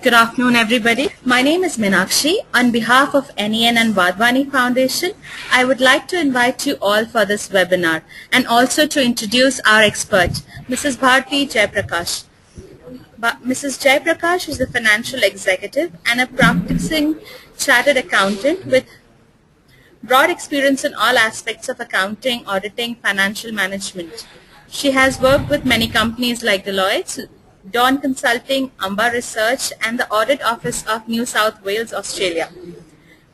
Good afternoon, everybody. My name is Meenakshi. On behalf of NEN and Vadvani Foundation, I would like to invite you all for this webinar and also to introduce our expert, Mrs. Bharti Jaiprakash. Mrs. Jaiprakash is a financial executive and a practicing chartered accountant with broad experience in all aspects of accounting, auditing, financial management. She has worked with many companies like Deloitte, Dawn Consulting, Amba Research, and the Audit Office of New South Wales, Australia.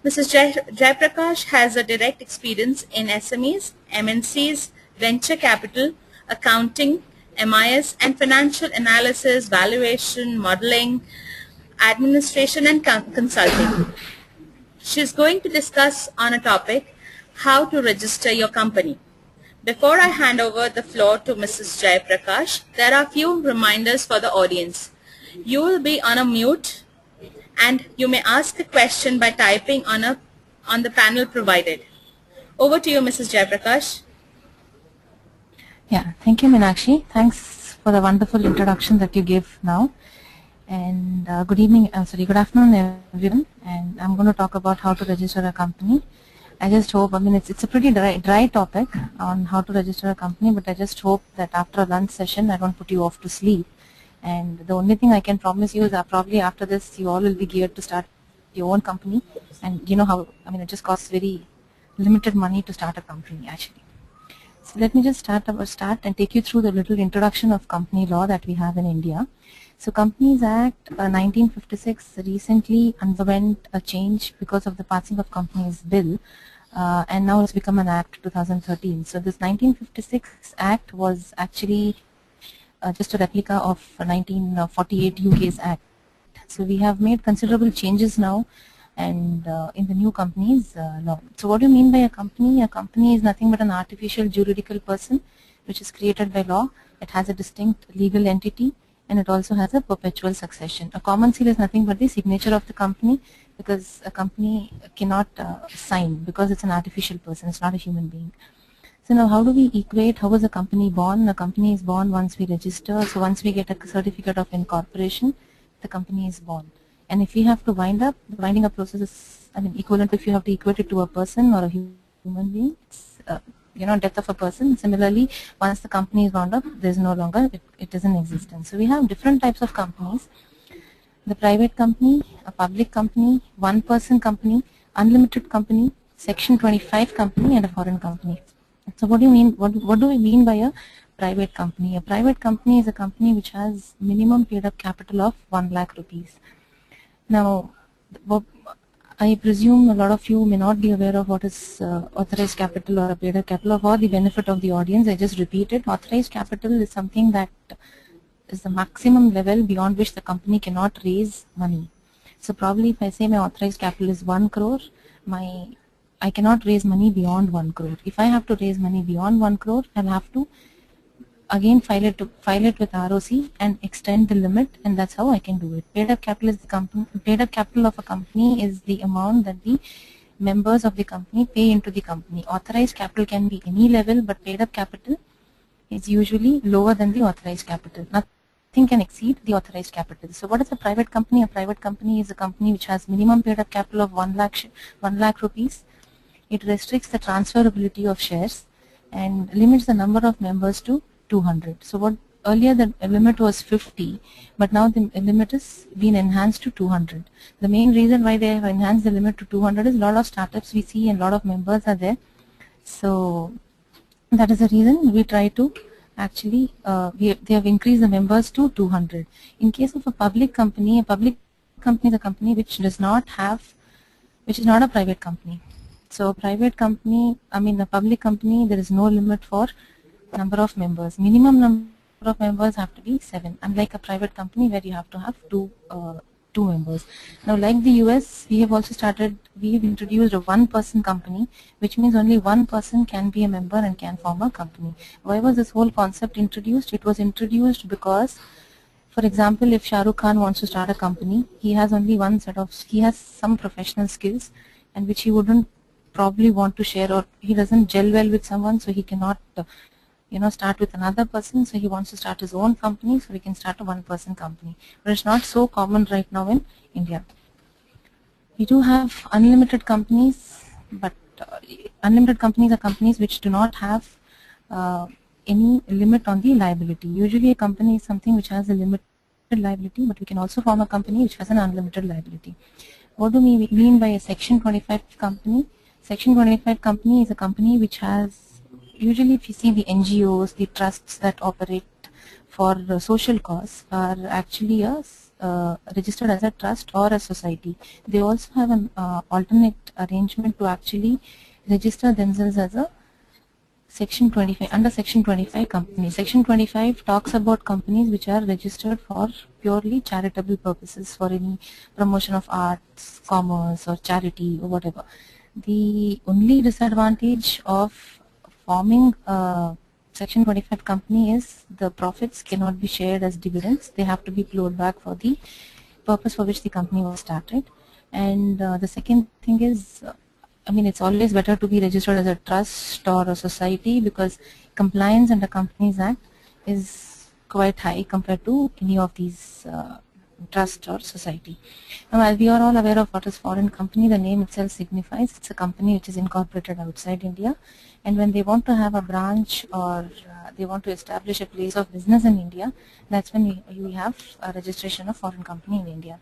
Mrs. Jaiprakash has a direct experience in SMEs, MNCs, venture capital, accounting, MIS, and financial analysis, valuation, modeling, administration, and consulting. She is going to discuss on a topic, how to register your company. Before I hand over the floor to Mrs. Jaiprakash, there are a few reminders for the audience. You will be on a mute and you may ask a question by typing on the panel provided. Over to you, Mrs. Jaiprakash. Yeah, thank you, Meenakshi. Thanks for the wonderful introduction that you gave now. And good afternoon, everyone. And I'm going to talk about how to register a company. I just hope, it's a pretty dry topic on how to register a company, but I just hope that after a lunch session, I don't put you off to sleep. And the only thing I can promise you is that probably after this, you all will be geared to start your own company. And you know how, it just costs very limited money to start a company, actually. So let me just start and take you through the little introduction of company law that we have in India. So Companies Act 1956 recently underwent a change because of the passing of Companies Bill, and now it's become an Act 2013. So this 1956 Act was actually just a replica of 1948 UK's Act. So we have made considerable changes now and in the new companies law. So what do you mean by a company? A company is nothing but an artificial juridical person which is created by law. It has a distinct legal entity and it also has a perpetual succession. A common seal is nothing but the signature of the company, because a company cannot sign because it's an artificial person, it's not a human being. So now how do we equate, how is a company born? A company is born once we register. So once we get a certificate of incorporation, the company is born. And if we have to wind up, the winding up process is equivalent if you have to equate it to a person or a human being. It's death of a person. Similarly, once the company is wound up, there's no longer, it is in existence. So we have different types of companies: the private company, a public company, one-person company, unlimited company, Section 25 company, and a foreign company. So what do you mean? What do we mean by a private company? A private company is a company which has minimum paid-up capital of 1 lakh rupees. Now, I presume a lot of you may not be aware of what is authorized capital or a paid-up capital. For the benefit of the audience, I just repeat it. Authorized capital is something that is the maximum level beyond which the company cannot raise money. So probably if I say my authorized capital is 1 crore, I cannot raise money beyond 1 crore. If I have to raise money beyond 1 crore, I'll have to again file it with ROC and extend the limit, and that's how I can do it. Paid up capital is paid up capital of a company is the amount that the members of the company pay into the company. Authorized capital can be any level, but paid up capital is usually lower than the authorized capital. Nothing can exceed the authorized capital. So what is a private company? A private company is a company which has minimum paid up capital of 1 lakh rupees. It restricts the transferability of shares and limits the number of members to 200. So what earlier the limit was 50, but now the limit is been enhanced to 200. The main reason why they have enhanced the limit to 200 is a lot of startups we see and a lot of members are there. So that is the reason we try to actually they have increased the members to 200. In case of a public company is a company which is not a private company. So a private company, a public company, there is no limit for number of members. Minimum number of members have to be 7, unlike a private company where you have to have two members. Now, like the US, we have introduced a one-person company, which means only one person can be a member and can form a company. Why was this whole concept introduced? It was introduced because, for example, if Shah Rukh Khan wants to start a company, he has only he has some professional skills and which he wouldn't probably want to share, or he doesn't gel well with someone, so he cannot start with another person, so he wants to start his own company, so he can start a one-person company. But it's not so common right now in India. We do have unlimited companies, but unlimited companies are companies which do not have any limit on the liability. Usually a company is something which has a limited liability, but we can also form a company which has an unlimited liability. What do we mean by a Section 25 company? Section 25 company is a company which has, usually if you see the NGOs, the trusts that operate for social cause are actually registered as a trust or a society. They also have an alternate arrangement to actually register themselves as a Section 25, under Section 25 company. Section 25 talks about companies which are registered for purely charitable purposes, for any promotion of arts, commerce or charity or whatever. The only disadvantage of forming a Section 25 company is the profits cannot be shared as dividends. They have to be plowed back for the purpose for which the company was started. And the second thing is, it's always better to be registered as a trust or a society, because compliance under Companies Act is quite high compared to any of these trust or society. Now, as we are all aware of what is foreign company, the name itself signifies it's a company which is incorporated outside India, and when they want to have a branch or they want to establish a place of business in India, that's when we have a registration of foreign company in India.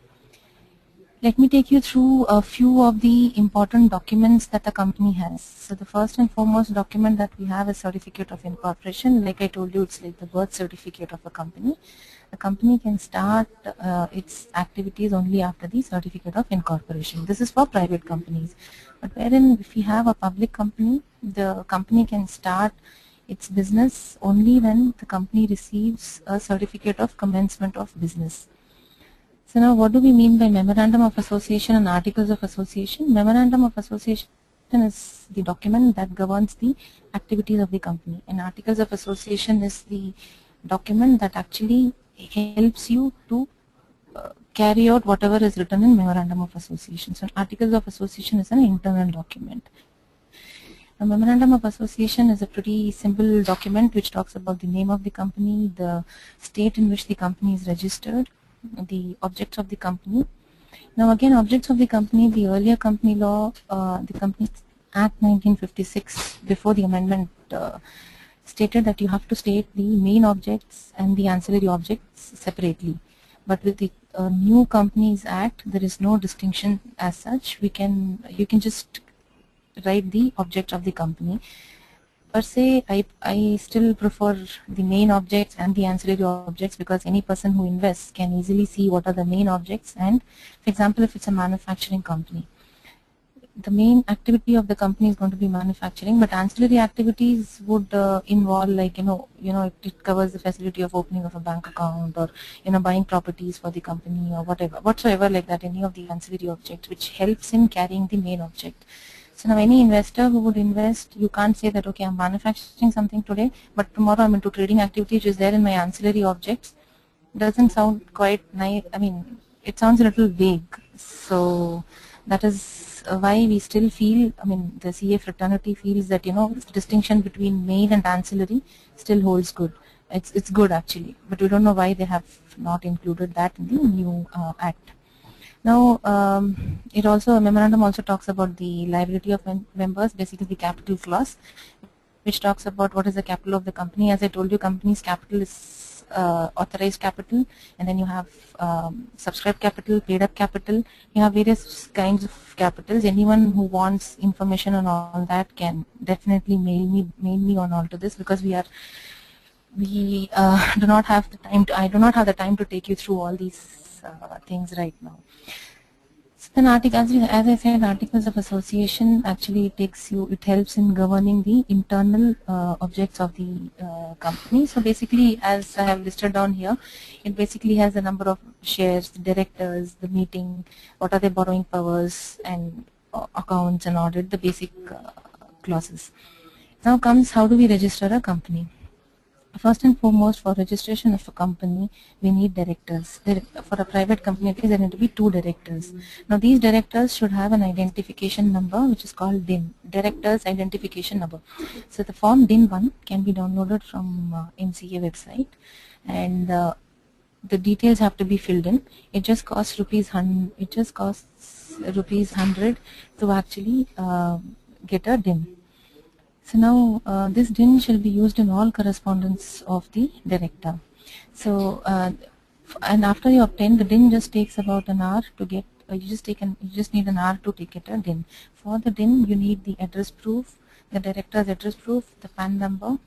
Let me take you through a few of the important documents that the company has. So the first and foremost document that we have is Certificate of Incorporation. Like I told you, it's like the birth certificate of a company. The company can start its activities only after the Certificate of Incorporation. This is for private companies. But wherein if we have a public company, the company can start its business only when the company receives a Certificate of Commencement of Business. So now what do we mean by Memorandum of Association and Articles of Association? Memorandum of Association is the document that governs the activities of the company, and Articles of Association is the document that actually helps you to carry out whatever is written in Memorandum of Association. So Articles of Association is an internal document. A Memorandum of Association is a pretty simple document which talks about the name of the company, the state in which the company is registered, the objects of the company. Now again, objects of the company, the earlier company law, the Companies Act 1956, before the amendment, stated that you have to state the main objects and the ancillary objects separately. But with the new Companies Act, there is no distinction as such. You can just write the object of the company. Per se, I still prefer the main objects and the ancillary objects, because any person who invests can easily see what are the main objects. And for example, if it's a manufacturing company, the main activity of the company is going to be manufacturing, but ancillary activities would involve, like it covers the facility of opening of a bank account, or buying properties for the company, or whatsoever like that, any of the ancillary objects which helps in carrying the main object. So now any investor who would invest, you can't say that, okay, I'm manufacturing something today, but tomorrow I'm into trading activity which is there in my ancillary objects. Doesn't sound quite nice. It sounds a little vague. So that is why we still feel, the CA fraternity feels that, the distinction between main and ancillary still holds good. It's good actually, but we don't know why they have not included that in the new act. Now, a memorandum also talks about the liability of members, basically the capital clause, which talks about what is the capital of the company. As I told you, company's capital is authorized capital, and then you have subscribed capital, paid up capital. You have various kinds of capitals. Anyone who wants information on all that can definitely mail me on all to this, because we do not have the time. I do not have the time to take you through all these things right now. So then, as I said, Articles of Association actually it helps in governing the internal objects of the company. So basically, as I have listed down here, it basically has the number of shares, the directors, the meeting, what are their borrowing powers, and accounts and audit, the basic clauses. Now comes, how do we register a company? First and foremost, for registration of a company, we need directors. For a private company, at least there need to be 2 directors. Now, these directors should have an identification number, which is called DIN, Directors Identification Number. So, the form DIN 1 can be downloaded from MCA website, and the details have to be filled in. It just costs rupees 100. It just costs rupees 100 to actually get a DIN. So now this DIN shall be used in all correspondence of the director. So and after you obtain the DIN, just takes about an hour to get. You just need an hour to take it a DIN. For the DIN, you need the address proof, the director's address proof, the PAN number,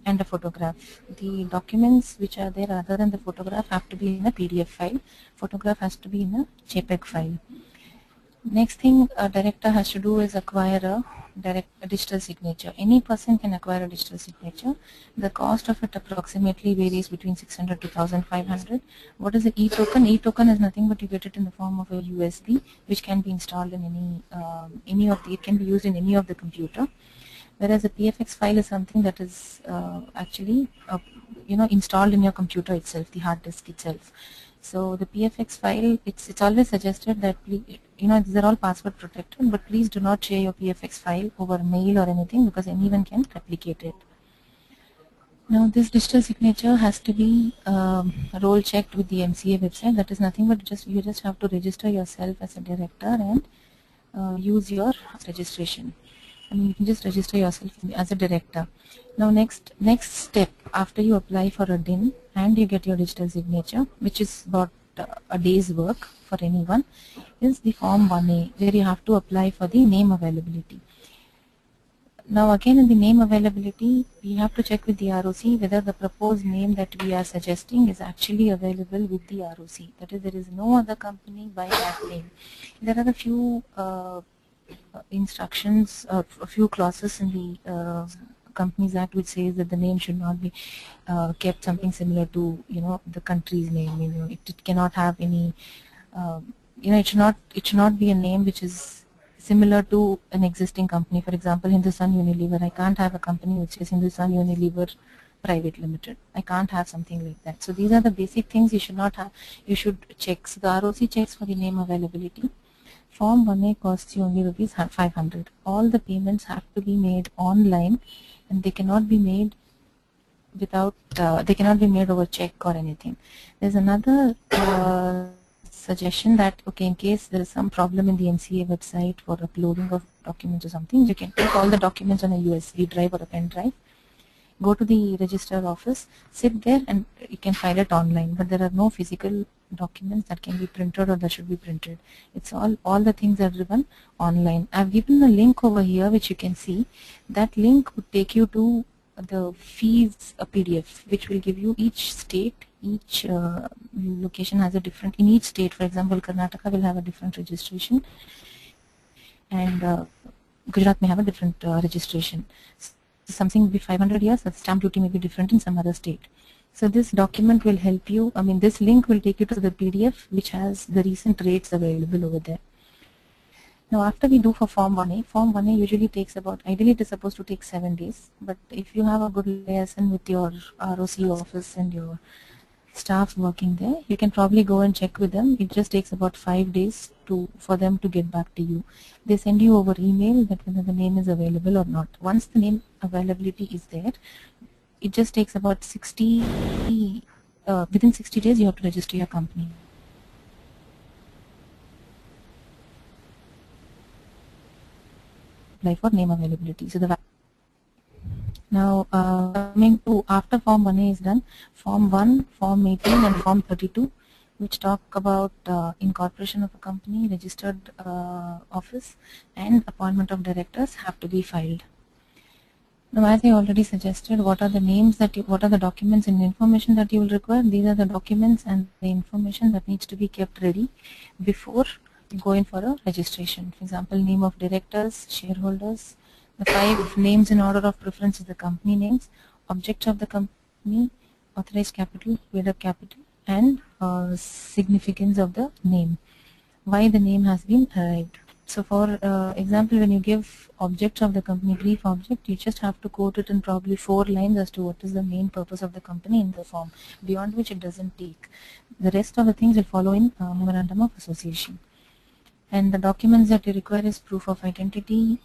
and a photograph. The documents which are there other than the photograph have to be in a PDF file. Photograph has to be in a JPEG file. Next thing a director has to do is acquire a digital signature. Any person can acquire a digital signature. The cost of it approximately varies between 600 to 1500. What is the e-token? E-token is nothing but you get it in the form of a USB, which can be installed in it can be used in any of the computer. Whereas a PFX file is something that is actually installed in your computer itself, the hard disk itself. So the PFX file, it's always suggested that these are all password protected, but please do not share your PFX file over mail or anything, because anyone can replicate it. Now this digital signature has to be role checked with the MCA website. That is nothing but you just have to register yourself as a director and use your registration. You can just register yourself as a director. Now next step, after you apply for a DIN and you get your digital signature, which is about a day's work for anyone, is the form 1A, where you have to apply for the name availability. Now again, in the name availability, we have to check with the ROC whether the proposed name that we are suggesting is actually available with the ROC. That is, there is no other company by that name. There are a few instructions, a few clauses in the Companies Act which says that the name should not be kept something similar to the country's name. It cannot have any it should not be a name which is similar to an existing company. For example, Hindustan Unilever, I can't have a company which is Hindustan Unilever Private Limited. I can't have something like that. So these are the basic things you should not have. You should check. So the ROC checks for the name availability. Form 1A costs you only rupees 500. All the payments have to be made online, and they cannot be made over check or anything. There's another suggestion that in case there is some problem in the MCA website for uploading of documents or something, you can take all the documents on a USB drive or a pen drive, go to the register office, sit there, and you can file it online. But there are no physical documents that can be printed or that should be printed. It's all the things are driven online. I've given a link over here which you can see. That link would take you to the fees PDF, which will give you each state, each location has a different, in each state, for example, Karnataka will have a different registration, and Gujarat may have a different registration. Something will be 500 years, the stamp duty may be different in some other state. So this document will help you, this link will take you to the PDF which has the recent rates available over there. Now after we do for Form 1A usually takes about, ideally it is supposed to take 7 days, but if you have a good liaison with your ROC office and your staff working there, you can probably go and check with them. It just takes about 5 days for them to get back to you. They send you over email that whether the name is available or not. Once the name availability is there, it just takes about within 60 days you have to register your company. Apply for name availability. So now coming to after Form 1A is done, Form 1, Form 18 and Form 32, which talk about incorporation of a company, registered office, and appointment of directors have to be filed. Now, as I already suggested, what are the names what are the documents and information that you will require? These are the documents and the information that needs to be kept ready before you go in for a registration. For example, name of directors, shareholders, the 5 names in order of preference is the company names, object of the company, authorized capital, paid up capital, and significance of the name, why the name has been arrived. So for example, when you give objects of the company, brief object, you just have to quote it in probably 4 lines as to what is the main purpose of the company in the form, beyond which it doesn't take. The rest of the things will follow in memorandum of association. And the documents that you require is proof of identity,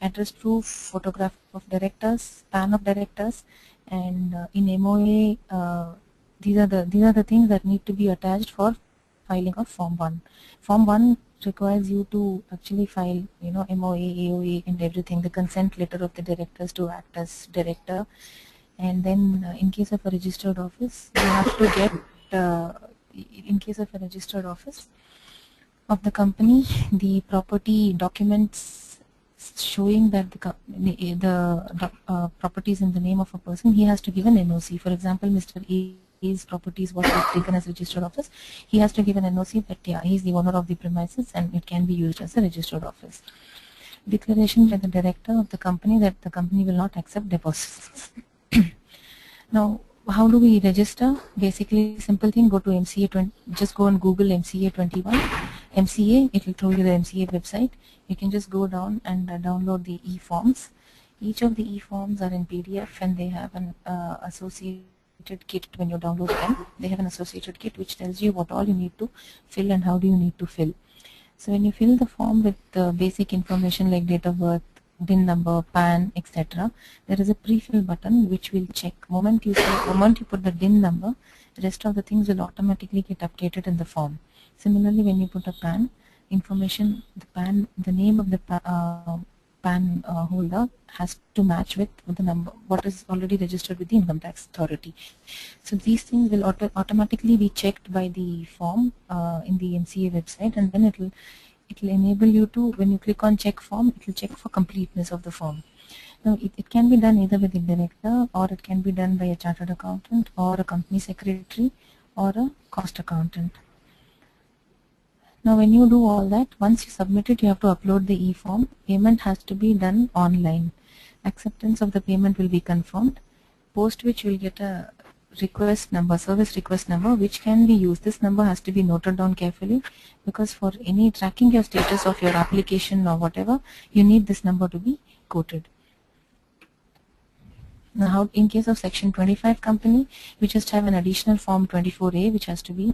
address proof, photograph of directors, PAN of directors, and in MOA, these are the things that need to be attached for filing of Form 1. Form 1 requires you to actually file, MOA, AOA, and everything, the consent letter of the directors to act as director. And then in case of a registered office, you have to get, in case of a registered office of the company, the property documents showing that the property is in the name of a person, he has to give an NOC. For example, Mr. A's properties was taken as registered office, he has to give an NOC that he is the owner of the premises and it can be used as a registered office. Declaration by the director of the company that the company will not accept deposits. Now, how do we register? Basically, simple thing, go to MCA 20, just go and Google MCA 21. MCA, it will throw you the MCA website. You can just go down and download the e-forms. Each of the e-forms are in PDF and they have an associated kit. When you download them, they have an associated kit which tells you what all you need to fill and how do you need to fill. So when you fill the form with the basic information like date of birth, DIN number, PAN, etc., there is a pre-fill button which will check. Moment you put the DIN number, the rest of the things will automatically get updated in the form. Similarly, when you put a PAN information, the name of the PAN holder has to match with the number what is already registered with the income tax authority. So these things will automatically be checked by the form in the MCA website, and then it will enable you to, when you click on check form, it will check for completeness of the form. Now it can be done either with the director, or it can be done by a chartered accountant, or a company secretary, or a cost accountant. Now when you do all that, once you submit it, you have to upload the e-form. Payment has to be done online. Acceptance of the payment will be confirmed, post which you will get a request number, service request number, which can be used. This number has to be noted down carefully, because for any tracking your status of your application or whatever, you need this number to be quoted. Now, in case of Section 25 company, we just have an additional Form 24A which has to be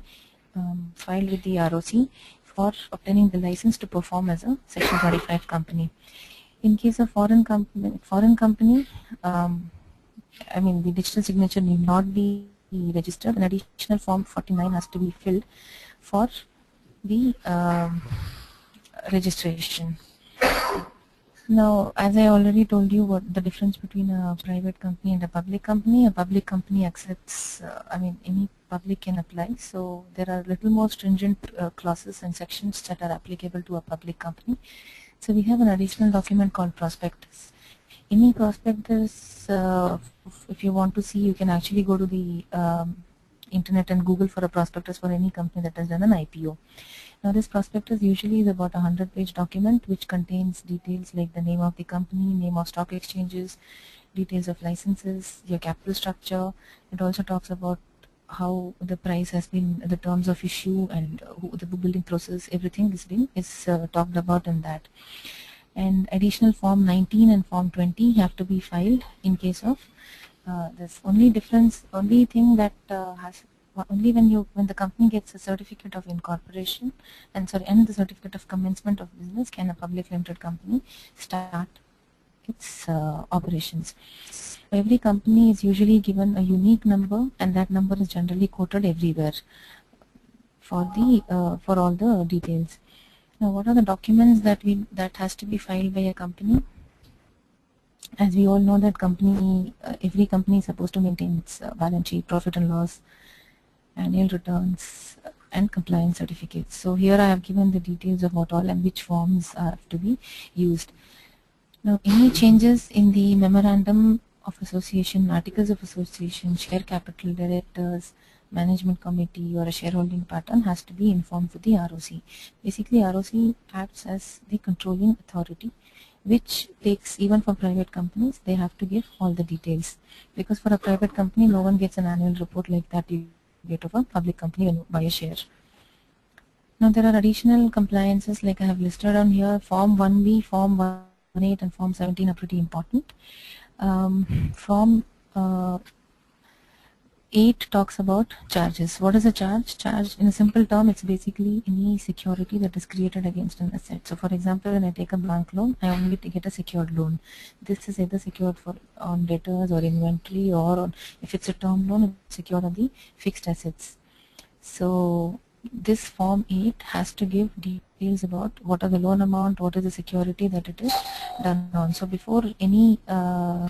filed with the ROC for obtaining the license to perform as a Section 25 company. In case of foreign company, I mean, the digital signature need not be registered. An additional Form 49 has to be filled for the registration. Now, as I already told you, what the difference between a private company and a public company. A public company accepts, any public can apply. So there are little more stringent clauses and sections that are applicable to a public company. So we have an additional document called prospectus. Any prospectus, if you want to see, you can actually go to the internet and Google for a prospectus for any company that has done an IPO. Now this prospectus usually is about a 100-page document which contains details like the name of the company, name of stock exchanges, details of licenses, your capital structure. It also talks about how the price has been, the terms of issue, and the book building process. Everything is talked about in that. And additional Form 19 and Form 20 have to be filed in case of this. Only thing that only when the company gets a certificate of incorporation and the certificate of commencement of business can a public limited company start its operations. Every company is usually given a unique number, and that number is generally quoted everywhere for all the details. Now, what are the documents that has to be filed by a company? As we all know that every company is supposed to maintain its balance sheet, profit and loss, annual returns, and compliance certificates. So here I have given the details of what all and which forms have to be used. Now, any changes in the memorandum of association, articles of association, share capital, directors, management committee, or a shareholding pattern has to be informed to the ROC. Basically, ROC acts as the controlling authority, which takes, even for private companies, they have to give all the details. Because for a private company, no one gets an annual report like that you get of a public company when you buy a share. Now there are additional compliances like I have listed on here. Form 1B, Form 1.8 and Form 17 are pretty important. Form 8 talks about charges. What is a charge? Charge, in a simple term, it's basically any security that is created against an asset. So for example, when I take a bank loan, I only get a secured loan. This is either secured for on debtors or inventory, or on, if it's a term loan, it's secured on the fixed assets. So this Form 8 has to give details about what are the loan amount, what is the security that it is done on. So before any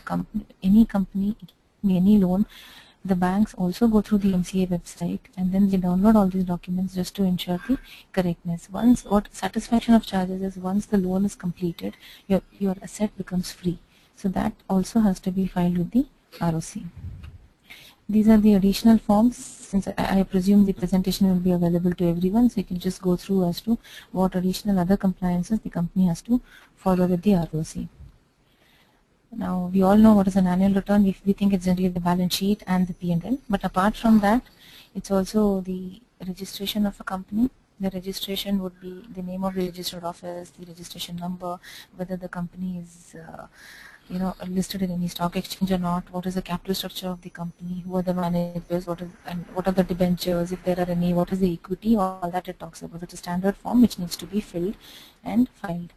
company, any loan, the banks also go through the MCA website and then they download all these documents just to ensure the correctness. Once, what satisfaction of charges is, once the loan is completed, your asset becomes free. So that also has to be filed with the ROC. These are the additional forms. Since I presume the presentation will be available to everyone, so you can just go through as to what additional other compliances the company has to follow with the ROC. Now we all know what is an annual return. We think it's generally the balance sheet and the P&L, but apart from that, it's also the registration of a company. The registration would be the name of the registered office, the registration number, whether the company is listed in any stock exchange or not, what is the capital structure of the company, who are the managers, what are the debentures, if there are any, what is the equity, all that it talks about. It's a standard form which needs to be filled and filed.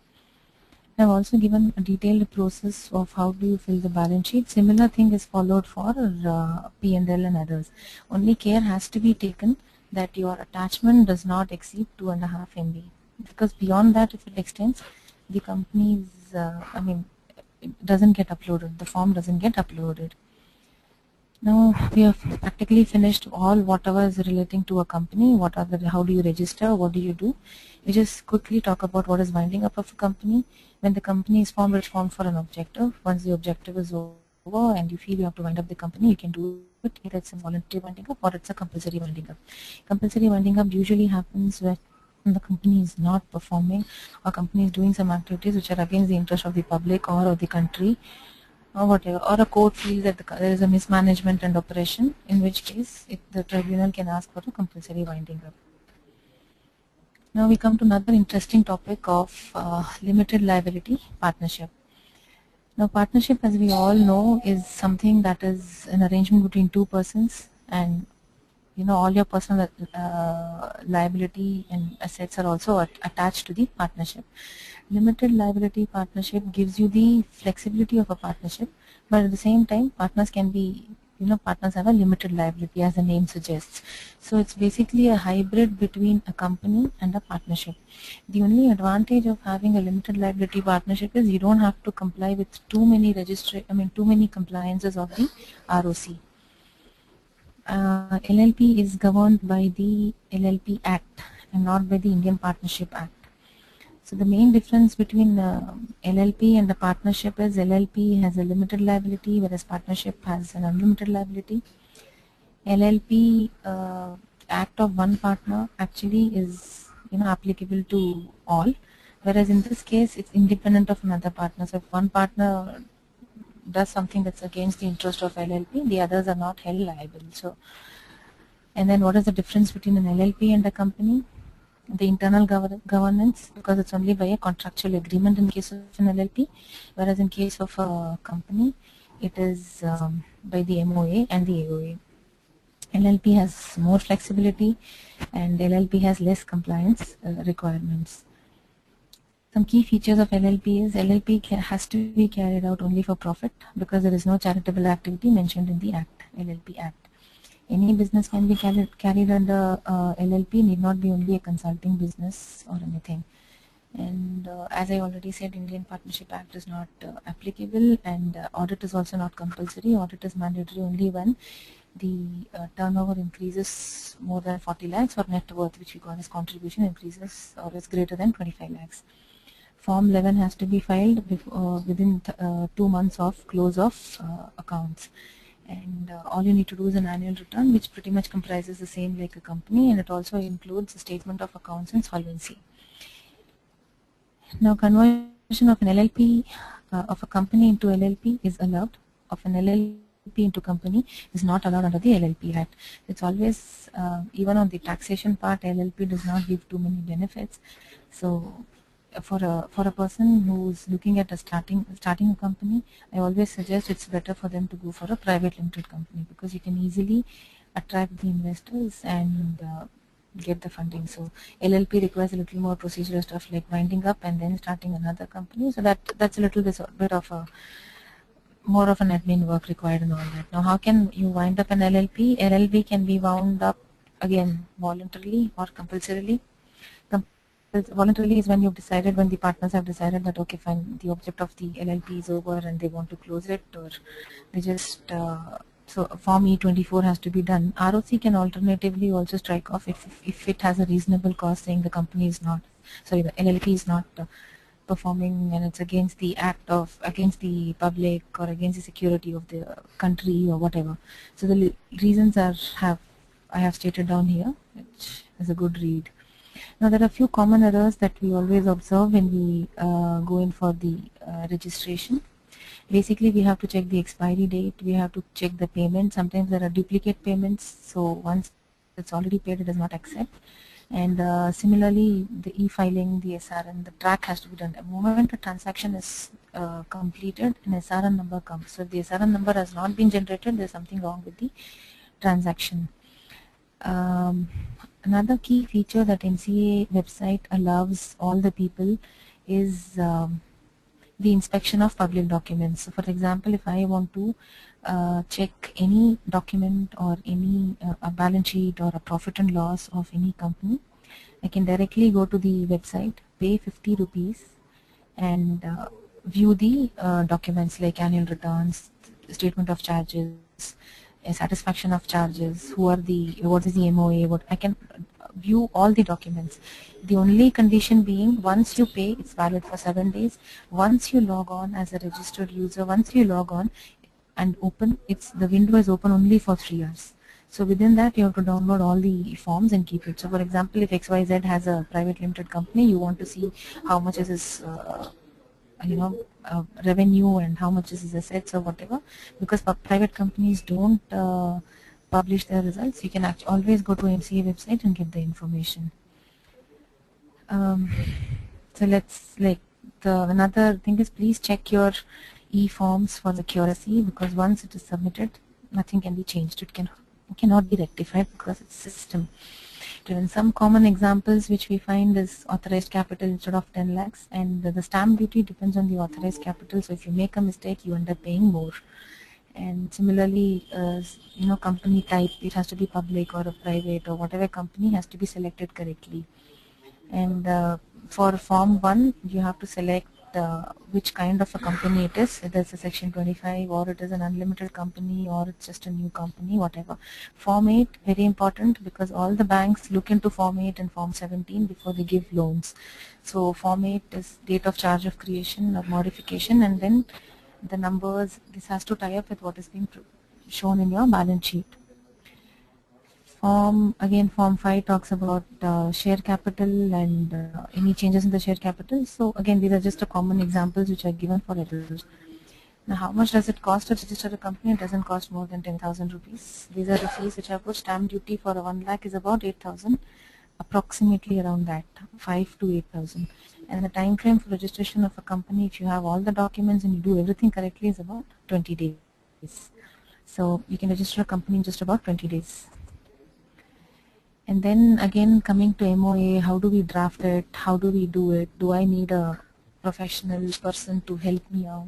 I've also given a detailed process of how do you fill the balance sheet. Similar thing is followed for P&L and others. Only care has to be taken that your attachment does not exceed 2.5 MB, because beyond that, if it extends, the company's it doesn't get uploaded, the form doesn't get uploaded. Now we have practically finished all whatever is relating to a company. How do you register, what do you do? We just quickly talk about what is winding up of a company. When the company is formed, it's formed for an objective. Once the objective is over and you feel you have to wind up the company, you can do it. Either it's a voluntary winding up or it's a compulsory winding up. Compulsory winding up usually happens when the company is not performing, or company is doing some activities which are against the interest of the public or of the country, or whatever, or a court feels that there is a mismanagement and operation, in which case the tribunal can ask for a compulsory winding up. Now we come to another interesting topic of limited liability partnership. Now partnership, as we all know, is something that is an arrangement between two persons, and all your personal liability and assets are also attached to the partnership. Limited liability partnership gives you the flexibility of a partnership, but at the same time, partners can be, partners have a limited liability, as the name suggests. So it's basically a hybrid between a company and a partnership. The only advantage of having a limited liability partnership is you don't have to comply with too many compliances of the ROC. LLP is governed by the LLP Act and not by the Indian Partnership Act. So the main difference between LLP and the partnership is LLP has a limited liability, whereas partnership has an unlimited liability. LLP act of one partner actually is applicable to all, whereas in this case it's independent of another partner. So if one partner does something that's against the interest of LLP, the others are not held liable. So, and then what is the difference between an LLP and a company? The internal governance, because it's only by a contractual agreement in case of an LLP, whereas in case of a company, it is by the MOA and the AOA. LLP has more flexibility and LLP has less compliance requirements. Some key features of LLP is LLP has to be carried out only for profit, because there is no charitable activity mentioned in the Act, LLP Act. Any business can be carried under LLP, need not be only a consulting business or anything. And as I already said, Indian Partnership Act is not applicable, and audit is also not compulsory. Audit is mandatory only when the turnover increases more than 40 lakhs or net worth, which we call as contribution, increases or is greater than 25 lakhs. Form 11 has to be filed within 2 months of close of accounts. And all you need to do is an annual return, which pretty much comprises the same like a company, and it also includes a statement of accounts and solvency. Now conversion of an LLP of a company into LLP is allowed. Of an LLP into company is not allowed under the LLP Act. It's always, even on the taxation part, LLP does not give too many benefits. So for a person who's looking at starting a company, I always suggest it's better for them to go for a private limited company, because you can easily attract the investors and get the funding. So LLP requires a little more procedural stuff like winding up and then starting another company. So that's a little bit of a more of an admin work required and all that. Now, how can you wind up an LLP? LLP can be wound up again voluntarily or compulsorily. Voluntarily is when you've decided, when the partners have decided that okay, fine, the object of the LLP is over and they want to close it, or they just so Form E24 has to be done. ROC can alternatively also strike off if it has a reasonable cause, saying the company is not, sorry, the LLP is not performing and it's against the against the public or against the security of the country or whatever. So the reasons I have stated down here, which is a good read. Now there are a few common errors that we always observe when we go in for the registration. Basically, we have to check the expiry date, we have to check the payment. Sometimes there are duplicate payments, so once it's already paid, it does not accept. And similarly, the e-filing, the SRN, the track has to be done. The moment a transaction is completed, an SRN number comes. So if the SRN number has not been generated, there's something wrong with the transaction. Another key feature that NCA website allows all the people is the inspection of public documents. So for example, if I want to check any document or any a balance sheet or a profit and loss of any company, I can directly go to the website, pay 50 rupees and view the documents like annual returns, statement of charges, a satisfaction of charges, what is the MOA, what I can view all the documents. The only condition being, once you pay, it's valid for 7 days. Once you log on as a registered user, once you log on and open, the window is open only for 3 hours. So within that, you have to download all the forms and keep it. So for example, if XYZ has a private limited company, you want to see how much is his revenue and how much is his assets or whatever, because private companies don't publish their results. You can always go to MCA website and get the information. So let's another thing is, please check your e-forms for accuracy, because once it is submitted, nothing can be changed. It cannot be rectified because it's system driven. Some common examples which we find is authorized capital instead of 10 lakhs, and the stamp duty depends on the authorized capital. So if you make a mistake, you end up paying more. And similarly, company type, it has to be public or a private or whatever company has to be selected correctly. And for Form 1, you have to select which kind of a company it is, whether it's a Section 25 or it is an unlimited company or it's just a new company, whatever. Form 8, very important, because all the banks look into Form 8 and Form 17 before they give loans. So Form 8 is date of charge of creation or modification, and then the numbers, this has to tie up with what is being shown in your balance sheet. Form 5 talks about share capital and any changes in the share capital. So again, these are just a common examples which are given for editors. Now, how much does it cost to register a company? It doesn't cost more than 10,000 rupees. These are the fees which I put. Stamp duty for a 1 lakh is about 8,000, approximately around that, 5 to 8,000. And the time frame for registration of a company, if you have all the documents and you do everything correctly, is about 20 days. So you can register a company in just about 20 days. And then again, coming to MOA, how do we draft it? How do we do it? Do I need a professional person to help me out?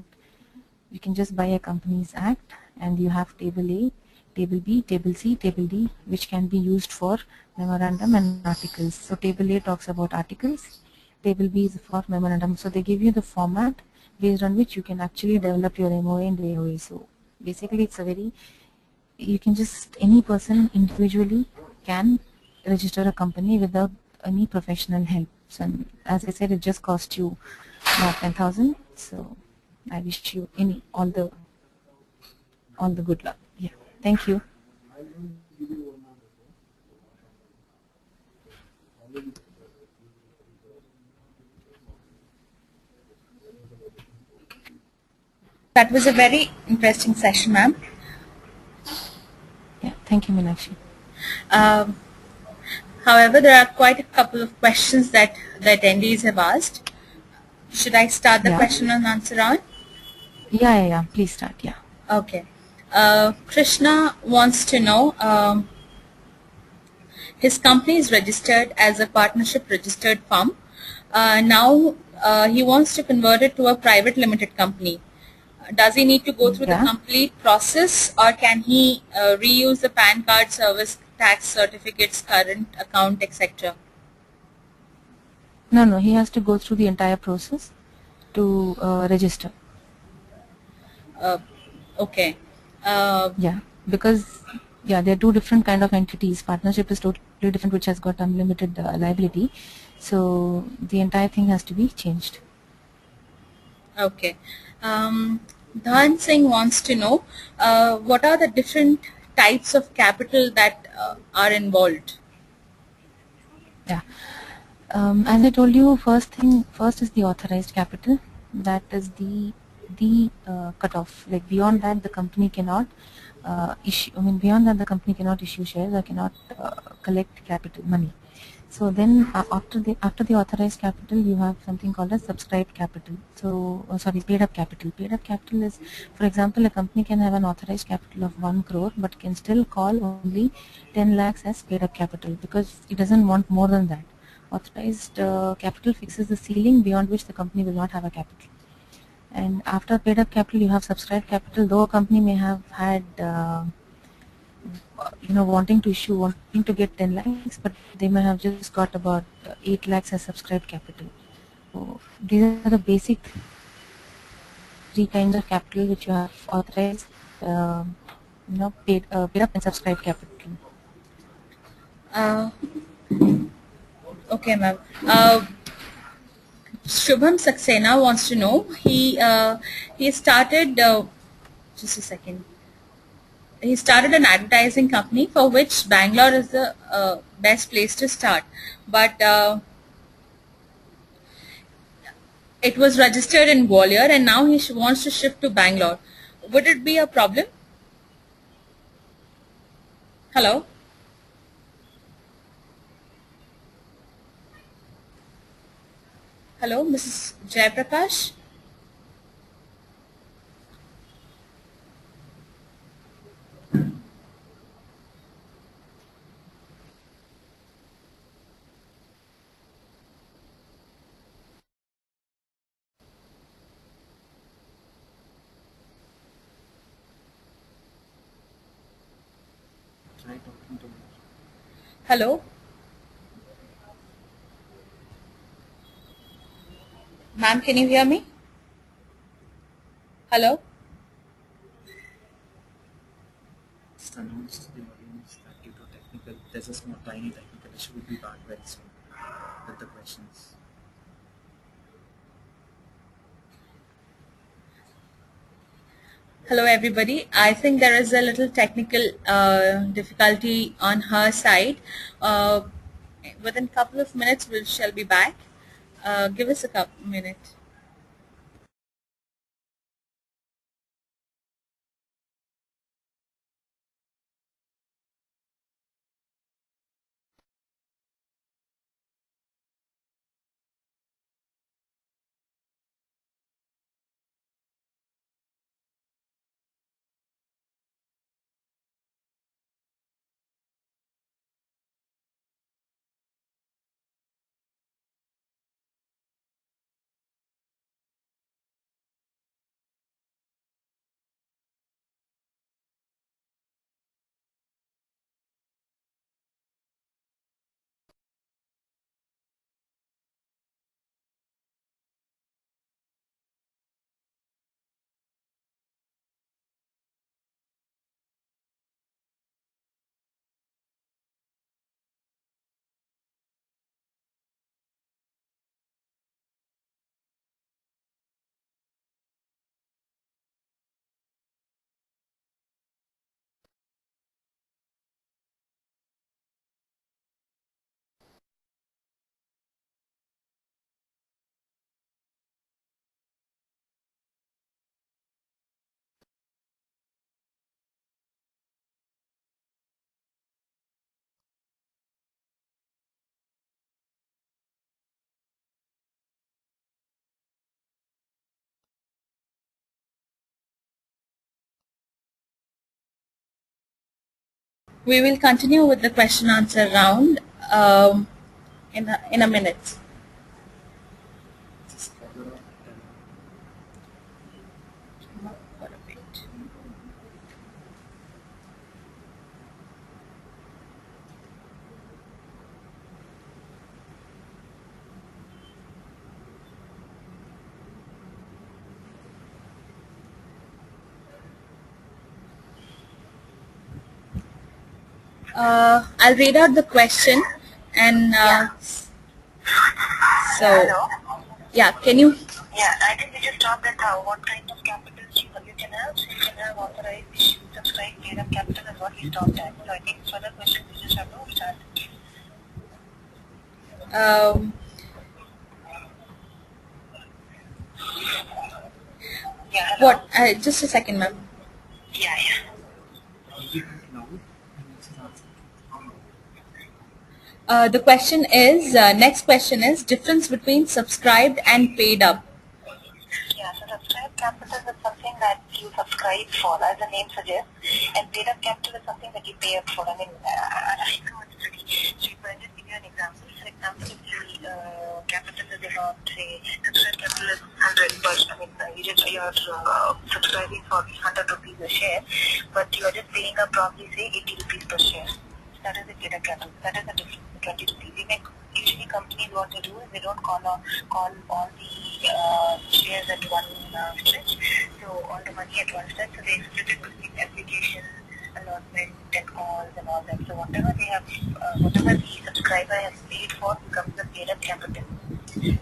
You can just buy a Companies Act, and you have Table A, Table B, Table C, Table D, which can be used for memorandum and articles. So Table A talks about articles, Table B is for memorandum. So they give you the format based on which you can actually develop your MOA and AOA. So basically, it's you can just, any person individually can register a company without any professional help. So as I said, it just costs you about 10,000. So I wish you all the good luck. Yeah, thank you. That was a very interesting session, ma'am. Thank you, Meenakshi. Um, However, there are quite a couple of questions that the attendees have asked. Should I start the Yeah. question and answer round? Yeah. Please start. Yeah. Okay. Krishna wants to know, his company is registered as a partnership registered firm. Now he wants to convert it to a private limited company. Does he need to go through the Yeah. complete process, or can he reuse the PAN card, service tax certificates, current account, etc.? No. He has to go through the entire process to register. Uh, okay. Uh, Yeah, because there are two different kind of entities. Partnership is totally different, which has got unlimited liability. So the entire thing has to be changed. okay. Dhan Singh wants to know, what are the different types of capital that are involved? Yeah. As I told you, first is the authorized capital. That is the cutoff. Like beyond that, the company cannot issue. I mean, beyond that, the company cannot issue shares or cannot collect capital money. So then, after the authorized capital, you have something called as subscribed capital. So, sorry, paid up capital. Paid up capital is, for example, a company can have an authorized capital of 1 crore, but can still call only 10 lakhs as paid up capital because it doesn't want more than that. Authorized capital fixes the ceiling beyond which the company will not have a capital. And after paid up capital, you have subscribed capital. Though a company may have had wanting to get 10 lakhs, but they may have just got about 8 lakhs as subscribed capital. So these are the basic three kinds of capital which you have: authorized, paid up and subscribed capital. Uh, okay, ma'am. Shubham Saxena wants to know, he started, just a second. He started an advertising company for which Bangalore is the best place to start. But it was registered in Gwalior, and now he wants to shift to Bangalore. Would it be a problem? Hello? Hello, Mrs. Jayaprakash? Try talking to me. Hello? Ma'am, can you hear me? Hello? Just announced to the audience that due to there's a small tiny technical issue. Will be back very soon with the questions. Hello, everybody. I think there is a little technical difficulty on her side. Uh, Within a couple of minutes, we shall be back. Give us a couple minutes. We will continue with the question answer round in a minute. Just further on. For a bit. I'll read out the question and so Hello? yeah, can you? Yeah, I think we just talked that what kind of capital you can have. So you can have authorized, issue, subscribe, paid up capital is what we talked at. So I think further questions we just have to start. Um, Yeah, hello? what? Just a second, ma'am. Yeah, yeah. Repeat it loud and let's just answer. The question is, next question is difference between subscribed and paid up. Yeah, so subscribe capital is something that you subscribe for, as the name suggests, and paid up capital is something that you pay up for. I mean, I know it's pretty cheap, but I'll just give you an example. For example, if the capital is about, say, subscribe capital is 100, but I mean, you're subscribing for 100 rupees a share, but you are just paying up probably, say, 80 rupees per share. That is the paid up capital. That is the difference, the 20 rupees. Usually companies what they do is they don't call all the shares at one stretch, so all the money at one stretch, so they split it between application, allotment, and calls and all that. So whatever they have, whatever the subscriber has paid for becomes the paid up capital. And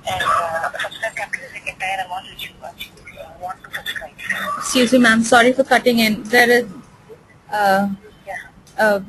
subscribe capital is the entire amount which you actually want to subscribe for. Excuse me, ma'am. Sorry for cutting in. There is. Yeah.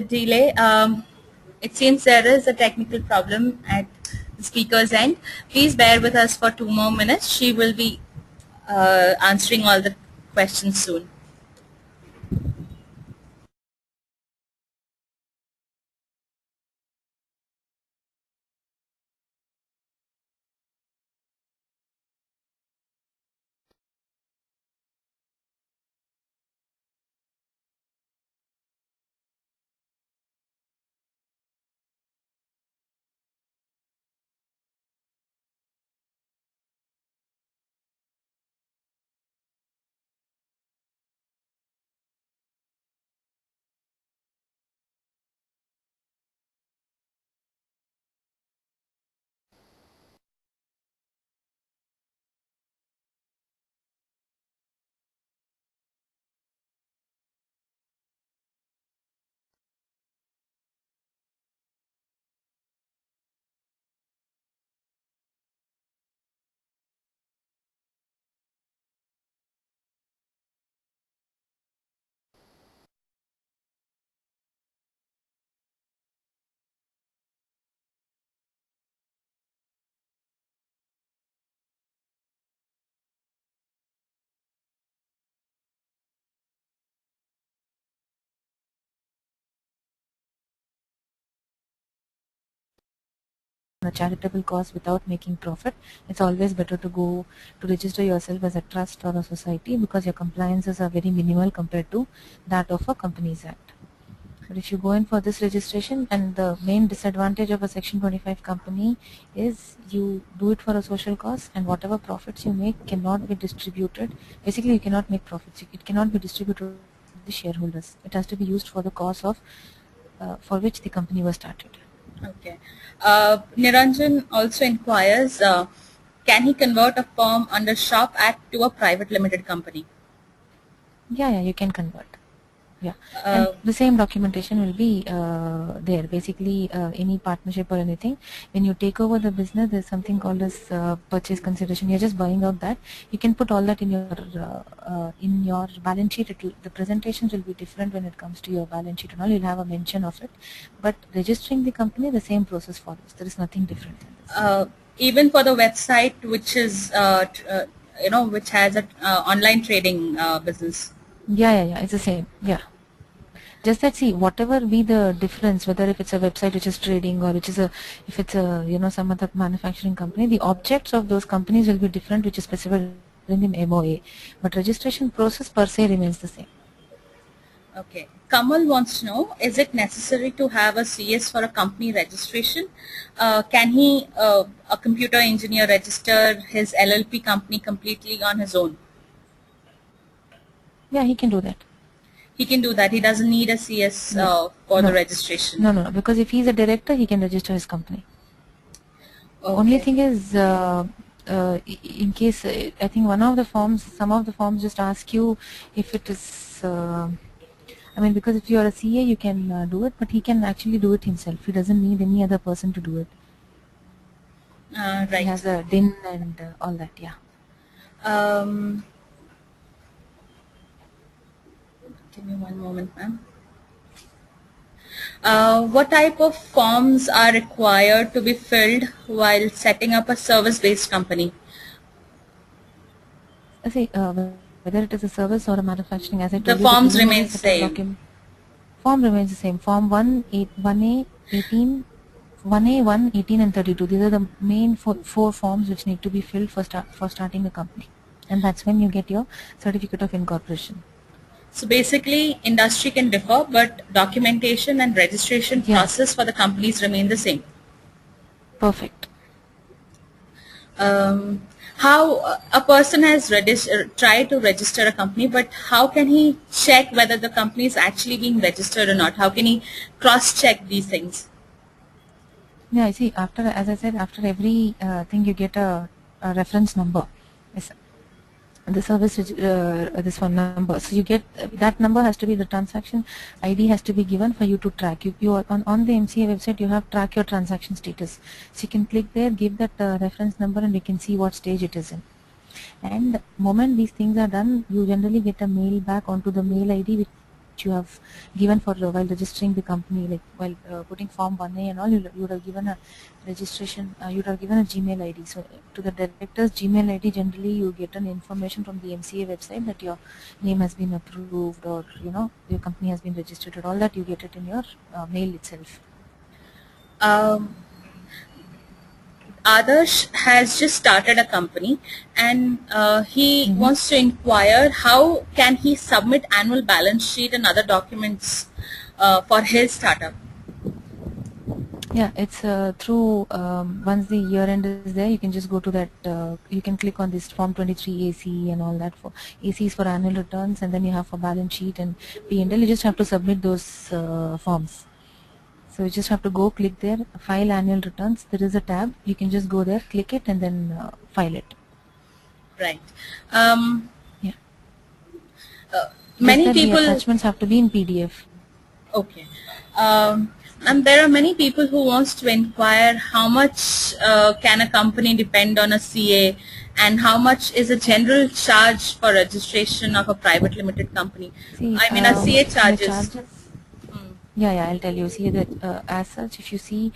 Delay. It seems there is a technical problem at the speaker's end. Please bear with us for 2 more minutes. She will be answering all the questions soon. A charitable cause without making profit, it's always better to go to register yourself as a trust or a society, because your compliances are very minimal compared to that of a Companies Act. But if you go in for this registration, and the main disadvantage of a Section 25 company is you do it for a social cause, and whatever profits you make cannot be distributed. Basically, you cannot make profits. It cannot be distributed to the shareholders. It has to be used for the cause of for which the company was started. Okay. Niranjan also inquires, can he convert a firm under Shop Act to a private limited company? Yeah, you can convert. Yeah, and the same documentation will be there. Basically, any partnership or anything, when you take over the business, there's something called as purchase consideration. You're just buying out that. You can put all that in your balance sheet. The presentations will be different when it comes to your balance sheet and all. You'll have a mention of it, but registering the company, the same process follows. There is nothing different in this. Even for the website, which is which has a online trading business. Yeah, it's the same. Yeah. Just that, see, whatever be the difference, whether if it's a website which is trading or if it's a some other manufacturing company, the objects of those companies will be different, which is specified in MOA, but registration process per se remains the same. Okay. Kamal wants to know, is it necessary to have a CS for a company registration? Can he, a computer engineer, register his LLP company completely on his own? Yeah, he can do that. He can do that. He doesn't need a CS for the registration. No, because if he's a director, he can register his company. Okay. Only thing is, in case, I think some of the forms just ask you if it is, because if you are a CA, you can do it, but he can actually do it himself. He doesn't need any other person to do it. Right. He has a DIN and all that, yeah. Give me one moment, ma'am. What type of forms are required to be filled while setting up a service-based company? See, whether it is a service or a manufacturing, as I told The you, forms remain the same. Form remains the same. Form 1A, 18, 1A, 1, 18 and 32. These are the main four forms which need to be filled for starting a company. And that's when you get your certificate of incorporation. So basically, industry can differ, but documentation and registration process for the companies remain the same. Perfect. How a person has tried to register a company, but how can he check whether the company is actually being registered or not? How can he cross-check these things? Yeah, I see. As I said, after every thing you get a reference number. Yes. The service this one number, so you get that number has to be the transaction ID has to be given for you to track. You are on the MCA website, you have track your transaction status, so you can click there, give that reference number, and you can see what stage it is in. And moment these things are done, you generally get a mail back onto the mail ID which you have given for while registering the company, like while putting form 1A and all. You would have given a registration, you would have given a Gmail ID. So to the director's Gmail ID, generally you get an information from the MCA website that your name has been approved, or your company has been registered, and all that you get it in your mail itself. Adarsh has just started a company, and he wants to inquire how can he submit annual balance sheet and other documents for his startup. Yeah, it's through once the year end is there, you can just go to that, you can click on this form 23 AC and all that. For AC is for annual returns, and then you have for balance sheet and P&L. You just have to submit those forms. So you just have to go click there, file annual returns. There is a tab, you can just go there, click it, and then file it. Right. Yeah. Many people. The attachments have to be in PDF. Okay. And there are many people who wants to inquire how much can a company depend on a CA, and how much is a general charge for registration of a private limited company. See, a CA charges. Yeah, I'll tell you. See that as such, if you see,